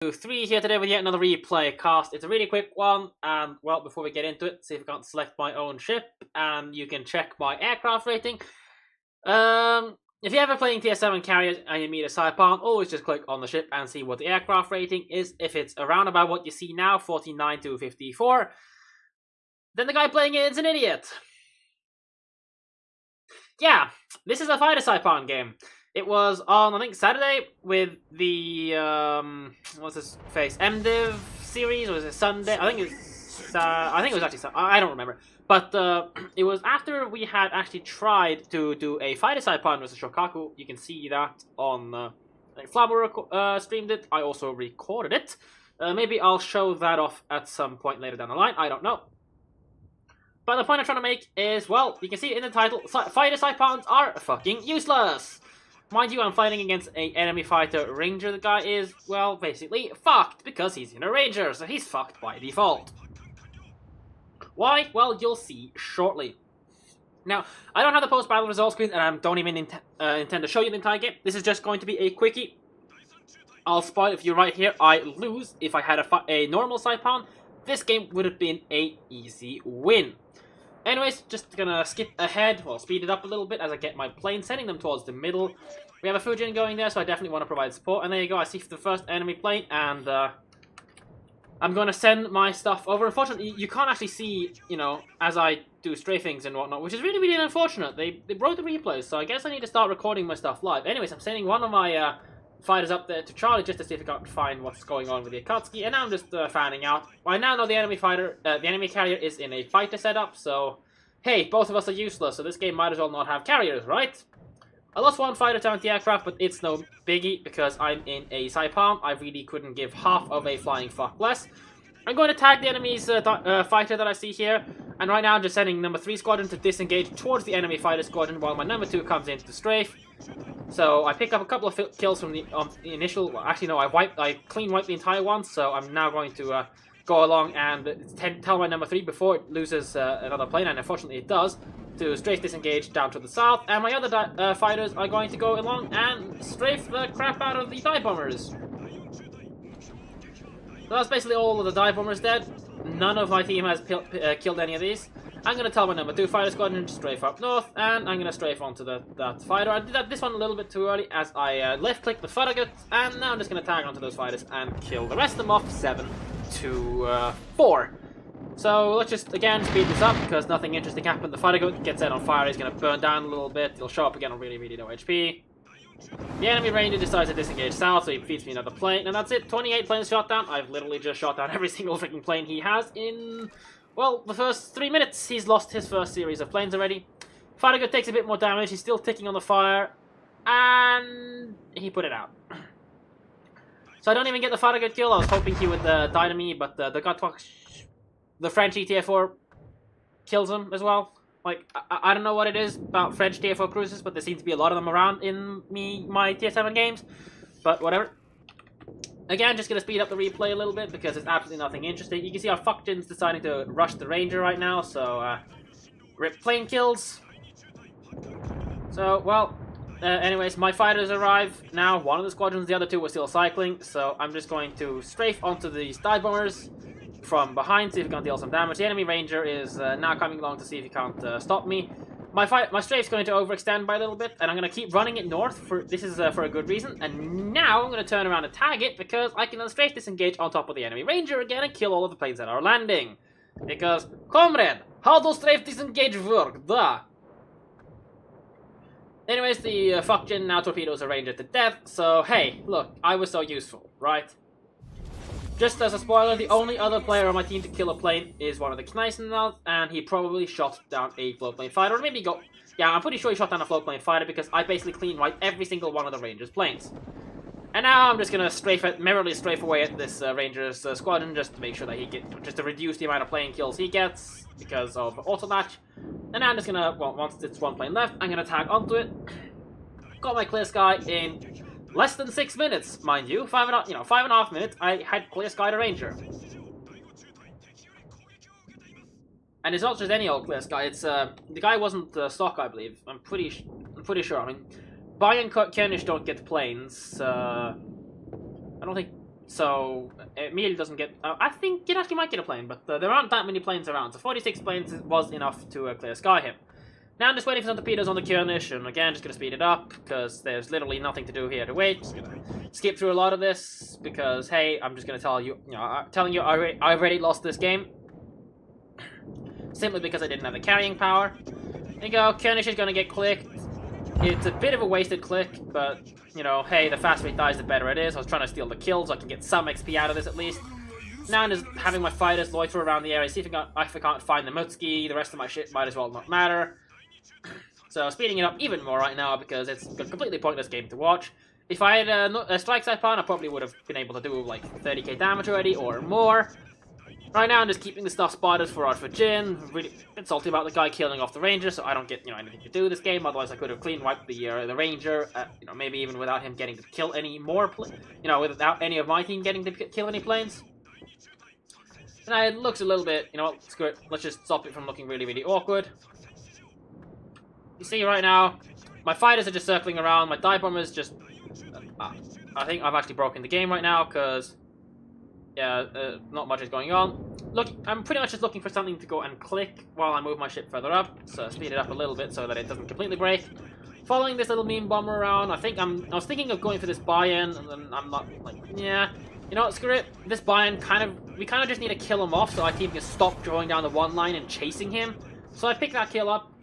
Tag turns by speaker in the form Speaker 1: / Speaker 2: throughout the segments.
Speaker 1: 3 here today with yet another replay cast. It's a really quick one, and well, before we get into it, see if I can't select my own ship, and you can check my aircraft rating. If you're ever playing TS7 carriers and you meet a Saipan, always just click on the ship and see what the aircraft rating is. If it's around about what you see now, 49 to 54, then the guy playing it is an idiot. Yeah, this is a fighter Saipan game. It was on, I think, Saturday with the, what's his face, MDiv series, or was it Sunday? I think it was actually Sunday, I don't remember. But it was after we had actually tried to do a fighter Saipan versus Shokaku. You can see that on, I think Flabber streamed it, I also recorded it. Maybe I'll show that off at some point later down the line, I don't know. But the point I'm trying to make is, well, you can see it in the title, fighter Saipans are fucking useless! Mind you, I'm fighting against an enemy fighter ranger. The guy is, well, basically fucked because he's in a ranger, so he's fucked by default. Why? Well, you'll see shortly. Now, I don't have the post-battle results screen, and I don't even intend to show you the entire game. This is just going to be a quickie. I'll spoil if you're right here. I lose. If I had a normal Saipan, this game would have been an easy win. Anyways, just gonna skip ahead, well, speed it up a little bit as I get my plane, sending them towards the middle. We have a Fujin going there, so I definitely want to provide support. And there you go, I see the first enemy plane, and I'm gonna send my stuff over. Unfortunately, you can't actually see, you know, as I do strafings and whatnot, which is really, really unfortunate. They broke the replays, so I guess I need to start recording my stuff live. Anyways, I'm sending one of my fighters up there to Charlie just to see if I can find what's going on with the Akatsuki, and now I'm just fanning out. I now know the enemy carrier is in a fighter setup, so hey, both of us are useless, so this game might as well not have carriers, right? I lost one fighter to anti-aircraft, but it's no biggie because I'm in a Saipan. I really couldn't give half of a flying fuck less. I'm going to tag the enemy's fighter that I see here, and right now I'm just sending number 3 squadron to disengage towards the enemy fighter squadron while my number 2 comes into the strafe. So I pick up a couple of kills from the initial. Well, actually, no, I clean wiped the entire one. So I'm now going to go along and tell my number 3 before it loses another plane, and unfortunately it does, to strafe disengage down to the south. And my other fighters are going to go along and strafe the crap out of the dive bombers. So that's basically all of the dive bombers dead. None of my team has killed any of these. I'm going to tell my number 2 fighter squadron to strafe up north, and I'm going to strafe onto that fighter. I did this one a little bit too early as I left-clicked the Farragut, and now I'm just going to tag onto those fighters and kill the rest of them off 7 to 4. So let's just, again, speed this up because nothing interesting happened. The Farragut gets set on fire, he's going to burn down a little bit, he'll show up again on really, really low HP. The enemy ranger decides to disengage south, so he feeds me another plane, and that's it. 28 planes shot down. I've literally just shot down every single freaking plane he has in, well, the first 3 minutes. He's lost his first series of planes already. Farragut takes a bit more damage, he's still ticking on the fire, and he put it out. So I don't even get the Farragut kill. I was hoping he would die to me, but the French ETF4 kills him as well. Like, I don't know what it is about French TF4 cruisers, but there seems to be a lot of them around in my TS7 games. But whatever. Again, just going to speed up the replay a little bit because there's absolutely nothing interesting. You can see our fuckjin's deciding to rush the Ranger right now, so rip plane kills. So, well, anyways, my fighters arrive now. One of the squadrons, the other 2 were still cycling, so I'm just going to strafe onto these dive bombers from behind, see if he can't deal some damage. The enemy ranger is now coming along to see if he can't stop me. My strafe's going to overextend by a little bit, and I'm going to keep running it north. This is for a good reason. And now I'm going to turn around and tag it because I can then strafe disengage on top of the enemy ranger again and kill all of the planes that are landing. Because, comrade, how does strafe disengage work? Duh. Anyways, the fuckjin now torpedoes a ranger to death. So hey, look, I was so useful, right? Just as a spoiler, the only other player on my team to kill a plane is one of the Kneisenals, and he probably shot down a float plane fighter, or maybe yeah, I'm pretty sure he shot down a float plane fighter because I basically clean wiped every single one of the Rangers' planes. And now I'm just gonna merrily strafe away at this Rangers squadron just to make sure that just to reduce the amount of plane kills he gets because of auto match. And now I'm just gonna, well, once it's one plane left, I'm gonna tag onto it. Got my clear sky in less than 6 minutes, mind you. 5.5 minutes, I had clear sky to Ranger. And it's not just any old clear sky, it's, the guy wasn't stock, I believe. I'm pretty sure. I mean, Bayern Koenigs don't get planes, I don't think So it immediately doesn't get. I think it actually might get a plane, but there aren't that many planes around. So 46 planes was enough to clear sky him. Now I'm just waiting for some torpedoes on the Kurnish, and again, just gonna speed it up because there's literally nothing to do here to wait. Just gonna skip through a lot of this because hey, I'm just gonna tell you, telling you I already lost this game simply because I didn't have the carrying power. There you go, Kurnish is gonna get clicked. It's a bit of a wasted click, but you know, hey, the faster he dies, the better it is. I was trying to steal the kill so I can get some XP out of this at least. Now I'm just having my fighters loiter around the area, see if I can't find the Mutski. The rest of my shit might as well not matter. So speeding it up even more right now because it's a completely pointless game to watch. If I had a strike Saipan, I probably would have been able to do like 30k damage already or more. Right now I'm just keeping the stuff spotted for Jin. Really salty about the guy killing off the ranger, so I don't get anything to do with this game. Otherwise I could have clean wiped the ranger. Maybe even without him getting to kill any more. Without any of my team getting to kill any planes. And it looks a little bit. You know what? Screw it. Let's just stop it from looking really, really awkward. You see right now, my fighters are just circling around. My dive bombers just. I think I've actually broken the game right now because. Yeah, not much is going on. Look, I'm pretty much just looking for something to go and click while I move my ship further up. So speed it up a little bit so that it doesn't completely break. Following this little meme bomber around, I was thinking of going for this buy-in, and then I'm not like, yeah. You know what, screw it. This buy-in we kind of just need to kill him off so our team can stop drawing down the one line and chasing him. So I picked that kill up.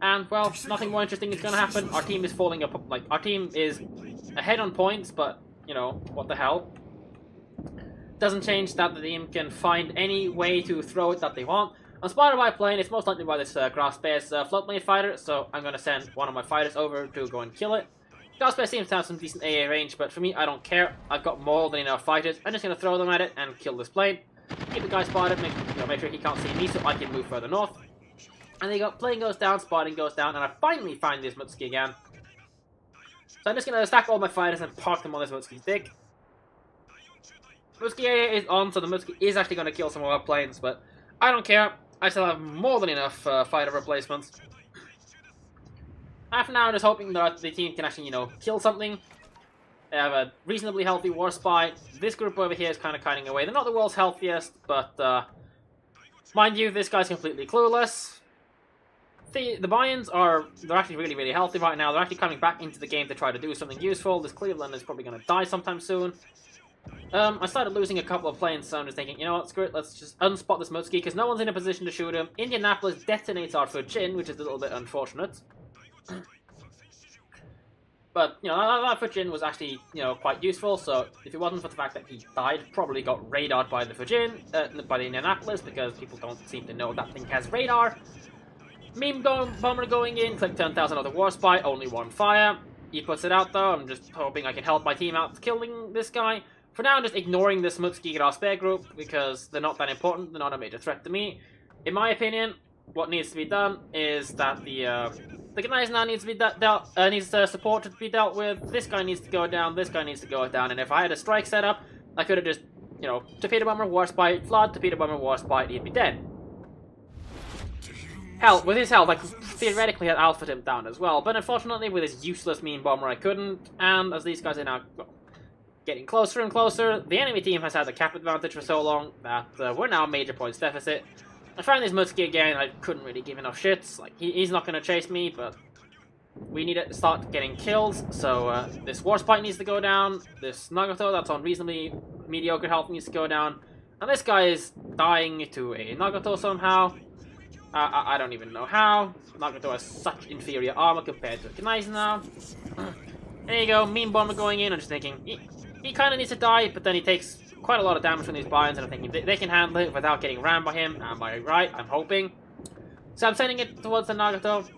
Speaker 1: And, well, nothing more interesting is going to happen. Our team is falling up, our team is ahead on points, but, you know, what the hell. Doesn't change that the team can find any way to throw it that they want. I'm spotted by a plane, it's most likely by this Grass Bear's float plane fighter, so I'm going to send one of my fighters over to go and kill it. Grass Bear seems to have some decent AA range, but for me, I don't care. I've got more than enough fighters. I'm just going to throw them at it and kill this plane. Keep the guy spotted, make sure he can't see me so I can move further north. And there you go, plane goes down, spotting goes down, and I finally find this Mutski again. So I'm just going to stack all my fighters and park them on this Mutski's dick. Mutski area is on, so the Mutski is actually going to kill some of our planes, but I don't care. I still have more than enough fighter replacements. For now, I'm just hoping that the team can actually, kill something. They have a reasonably healthy war spy. This group over here is kind of kiting away. They're not the world's healthiest, but mind you, this guy's completely clueless. The buy-ins they're actually really, really healthy right now. They're actually coming back into the game to try to do something useful. This Cleveland is probably going to die sometime soon. I started losing a couple of planes, so I'm just thinking, you know what, screw it, let's just unspot this Mutski, because no one's in a position to shoot him. Indianapolis detonates our Fujin, which is a little bit unfortunate. But, that Fujin was actually, quite useful, so if it wasn't for the fact that he died, probably got radared by the Fujin, by the Indianapolis, because people don't seem to know that thing has radar. Meme bomber going in, click 10,000 on the war spy, only one fire. He puts it out though, I'm just hoping I can help my team out killing this guy. For now, I'm just ignoring this Mutski Grass Bear group, because they're not that important, they're not a major threat to me. In my opinion, what needs to be done is that the Gneisenau now needs to be needs support to be dealt with, this guy needs to go down, this guy needs to go down, and if I had a strike set up, I could have just, torpedo bomber, war spy, flood, torpedo bomber, war spy, he'd be dead. Hell, with his health, I could theoretically have alphaed him down as well, but unfortunately with his useless meme bomber I couldn't, and as these guys are now getting closer and closer, the enemy team has had the cap advantage for so long that we're now a major points deficit. I found this Mutski again, I couldn't really give enough shits, like he's not going to chase me, but we need to start getting kills, so this war spy needs to go down, this Nagato that's on reasonably mediocre health needs to go down, and this guy is dying to a Nagato somehow. I don't even know how. Nagato has such inferior armor compared to Gneisenau. There you go, meme bomber going in. I'm just thinking, he kind of needs to die, but then he takes quite a lot of damage from these buy-ins, and I'm thinking they can handle it without getting rammed by him. Am I right? I'm hoping. So I'm sending it towards the Nagato,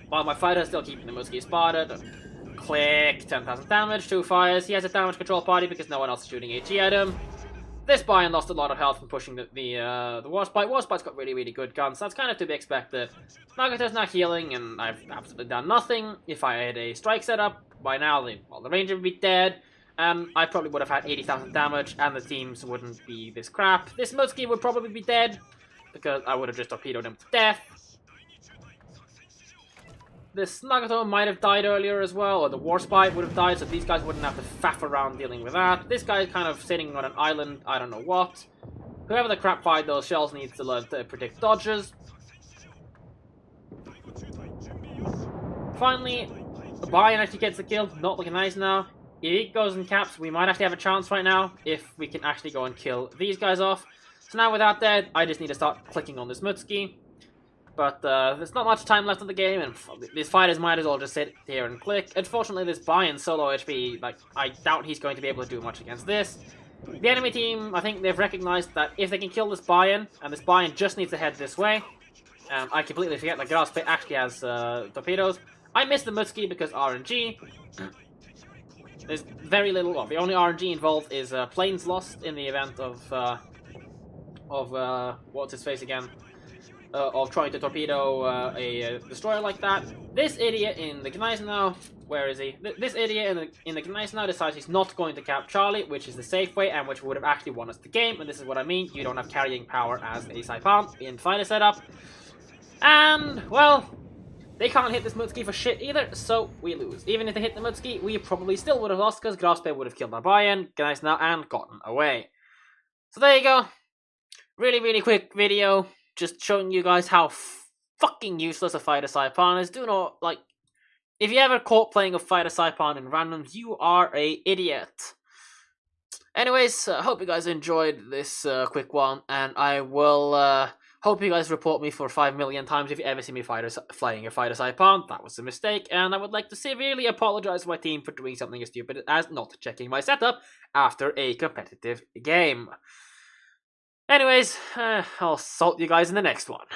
Speaker 1: while my fighter is still keeping the Mutski spotted. Click, 10,000 damage, 2 fires. He has a damage control party because no one else is shooting HE at him. This buy-in lost a lot of health from pushing the war spy. War spy's got really, really good guns, so that's kind of to be expected. Nagato's not healing, and I've absolutely done nothing. If I had a strike set up, by now the ranger would be dead, and I probably would have had 80,000 damage, and the teams wouldn't be this crap. This Mutski would probably be dead, because I would have just torpedoed him to death. This Nagato might have died earlier as well, or the War Spy would have died, so these guys wouldn't have to faff around dealing with that. This guy is kind of sitting on an island, I don't know what. Whoever the crap fight those shells needs to learn to predict dodges. Finally, Brian actually gets the kill, not looking nice now. If he goes in caps, we might actually have a chance right now, if we can actually go and kill these guys off. So now with that dead, I just need to start clicking on this Mutsuki. But there's not much time left in the game, and these fighters might as well just sit here and click. Unfortunately, this Brian solo HP, like, I doubt he's going to be able to do much against this. The enemy team, I think they've recognized that if they can kill this Brian, and this Brian just needs to head this way, I completely forget that Grass Pit actually has torpedoes. I missed the Mutsuki because RNG. There's very little, well, the only RNG involved is planes lost in the event of what's his face again? Of trying to torpedo a destroyer like that. This idiot in the Gneisenau, where is he? This idiot in the Gneisenau decides he's not going to cap Charlie, which is the safe way and which would have actually won us the game. And this is what I mean, you don't have carrying power as a Saipan in fighter setup. And, well, they can't hit this Mutsuki for shit either, so we lose. Even if they hit the Mutsuki, we probably still would have lost because Graspe would have killed our Brian, Gneisenau, and gotten away. So there you go. Really, really quick video. Just showing you guys how fucking useless a fighter Saipan is. Do not, like, if you ever caught playing a fighter Saipan in randoms, you are a idiot. Anyways, hope you guys enjoyed this quick one, and I will hope you guys report me for 5 million times if you ever see me flying a fighter Saipan. That was a mistake, and I would like to severely apologize to my team for doing something as stupid as not checking my setup after a competitive game. Anyways, I'll salt you guys in the next one.